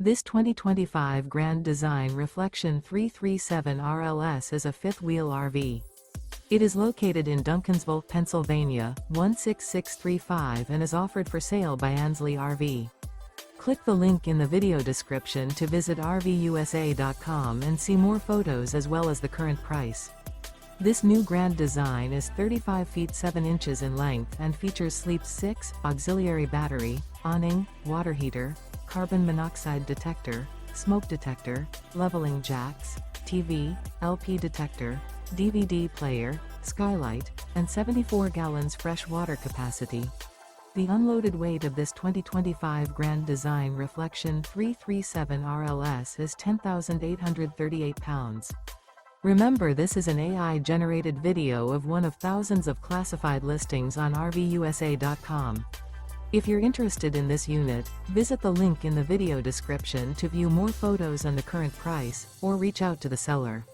This 2025 Grand Design Reflection 337 RLS is a fifth-wheel RV. It is located in Duncansville, Pennsylvania, 16635 and is offered for sale by Ansley RV. Click the link in the video description to visit RVUSA.com and see more photos as well as the current price. This new Grand Design is 35 feet 7 inches in length and features Sleep 6, auxiliary battery, awning, water heater, carbon monoxide detector, smoke detector, leveling jacks, TV, LP detector, DVD player, Skylight, and 74 gallons fresh water capacity. The unloaded weight of this 2025 Grand Design Reflection 337 RLS is 10,838 pounds. Remember, this is an AI-generated video of one of thousands of classified listings on RVUSA.com. If you're interested in this unit, visit the link in the video description to view more photos and the current price, or reach out to the seller.